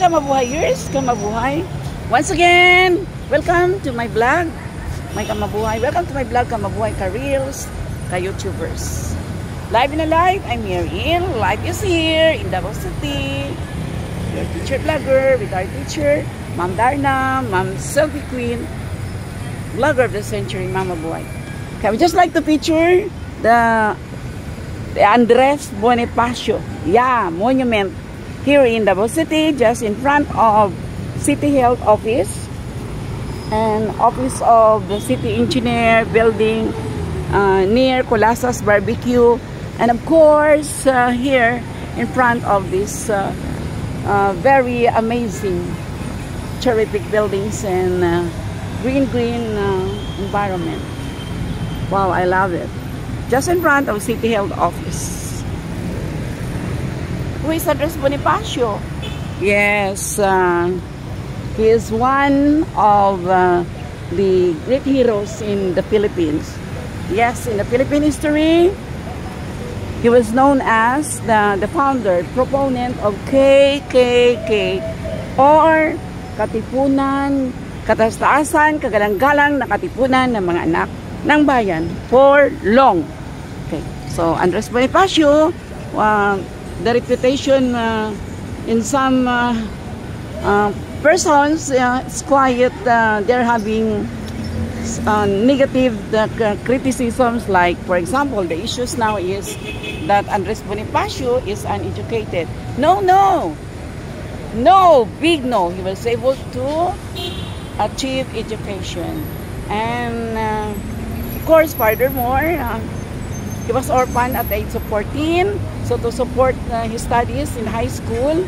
Kamabuhayers, Kamabuhay. Once again, welcome to my vlog, my Kamabuhay. Welcome to my vlog, Kamabuhay Ka-Reels, Ka-YouTubers. Live in a live, I'm Mariel. Live is here in Davao City. Your teacher vlogger with our teacher, Ma'am Darna, Ma'am Selfie Queen, vlogger of the century, Mama Buhay. Okay, we just like to feature the Andres Bonifacio, monument here in Davao City, just in front of City Health Office and Office of the City Engineer building near Colasas Barbecue, and of course here in front of this very amazing terrific buildings and green environment. Wow, I love it. Just in front of City Health Office. Who is Andres Bonifacio? Yes, he is one of the great heroes in the Philippines. Yes, in the Philippine history, he was known as the founder, proponent of KKK, or Katipunan, Katastaasan, Kagalang-galang na Katipunan ng mga anak ng bayan for long. Okay, so Andres Bonifacio, the reputation in some persons is quiet. They're having negative criticisms, like for example the issues now is that Andres Bonifacio is uneducated. No, big no. He was able to achieve education, and of course furthermore he was orphaned at the age of 14. So to support his studies in high school,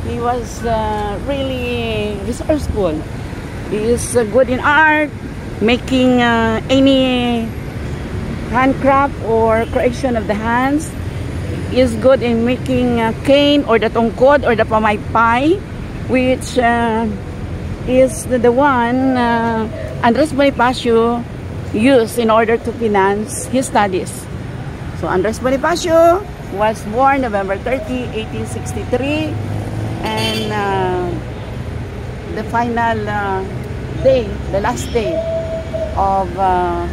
he was really resourceful. He is good in art, making any handcraft or creation of the hands. He is good in making cane or the tungkod or the pamaypay, which is the one Andres Bonifacio used in order to finance his studies. So Andres Bonifacio was born November 30, 1863, and the final day, the last day of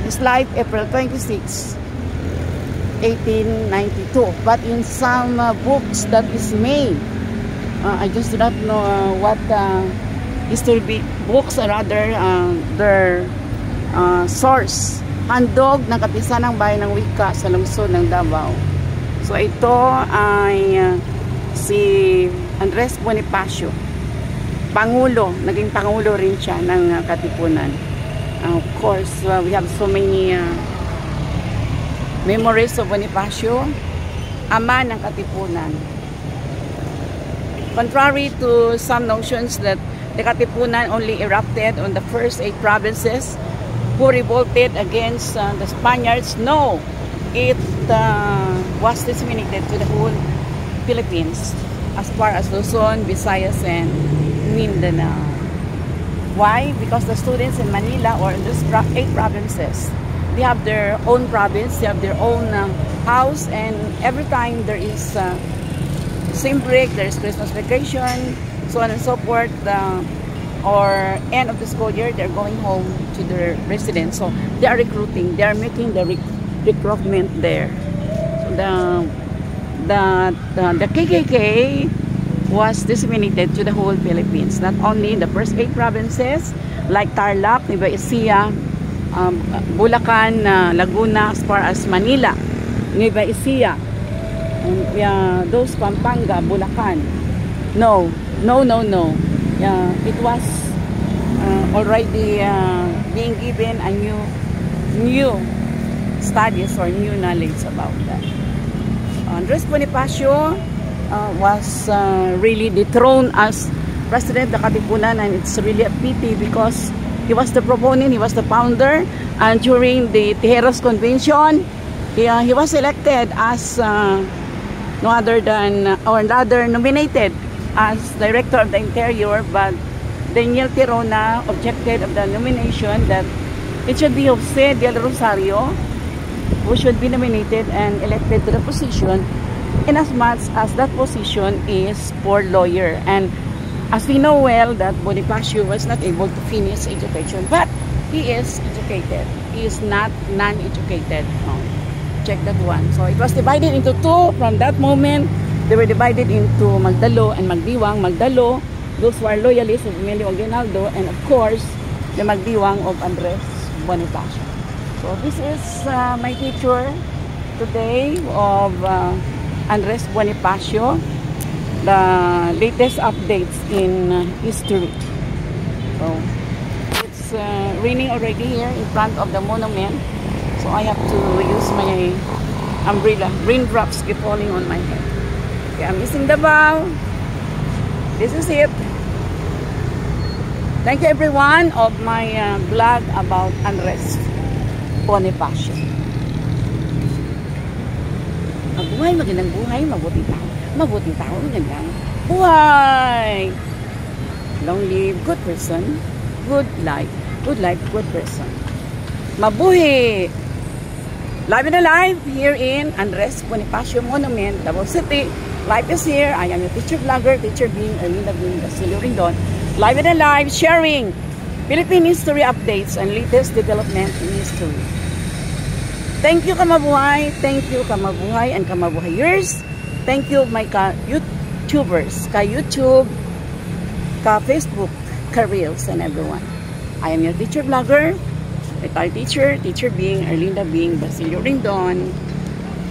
his life, April 26, 1892. But in some books that is made, I just do not know what history books, or rather their source, handog ng Kapisan ng Bayan ng Wika sa lungsod ng Davao. So ito ay si Andres Bonifacio, Pangulo, naging Pangulo rin siya ng Katipunan. Of course, we have so many memories of Bonifacio, ama ng Katipunan. Contrary to some notions that the Katipunan only erupted on the first 8 provinces who revolted against the Spaniards, no, it was disseminated to the whole Philippines, as far as Luzon, Visayas, and Mindanao. Why? Because the students in Manila, or in these 8 provinces, they have their own province, they have their own house, and every time there is spring break, there is Christmas vacation, so on and so forth, or end of the school year, they're going home to their residence. So they are recruiting, they are making the recruitment there. So the KKK was disseminated to the whole Philippines, not only in the first 8 provinces like Tarlac, Nueva Ecija, Bulacan, Laguna, as far as Manila, Nueva Ecija, and those Pampanga, Bulacan. No. It was already being given a new studies or new knowledge about that. Andres Bonifacio was really dethroned as president of the Katipunan, and it's really a pity because he was the proponent, he was the founder, and during the Tijeros Convention, he was elected as no other than, or rather nominated as Director of the Interior, but Daniel Tirona objected of the nomination, that it should be Jose del Rosario who should be nominated and elected to the position, in as much as that position is for lawyer, and As we know well that Bonifacio was not able to finish education, but he is educated. He is not non-educated. Oh, check that one. So it was divided into two. From that moment, they were divided into Magdalo and Magdiwang. Magdalo, those who are loyalists of Emilio Aguinaldo, and of course, the Magdiwang of Andres Bonifacio. So this is my picture today of Andres Bonifacio, the latest updates in history. So it's raining already here in front of the monument, so I have to use my umbrella. Raindrops keep falling on my head. Okay, I'm using the bow. This is it. Thank you everyone of my vlog about Andres Bonifacio. Mabuhay, magandang buhay, mabuti tao. Mabuti tao, magandang buhay. Long live, good person, good life, good person. Mabuhi. Live and alive here in Andres Bonifacio Monument, Davao City. Life is here. I am your teacher vlogger, teacher being Erlinda Being Basilio Rindon. Live and alive, sharing Philippine history updates and latest development in history. Thank you, Kamabuhay. Thank you, Kamabuhay and Kamabuhayers. Thank you, my YouTubers, ka-YouTube, ka-Facebook, ka-Reels, and everyone. I am your teacher vlogger, retired teacher, teacher being Erlinda Being Basilio Rindon.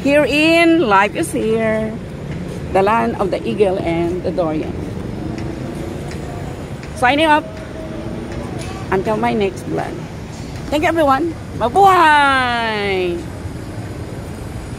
Here in Life is Here, the land of the eagle and the dorian. Signing up until my next vlog. Thank you everyone. Mabuhay!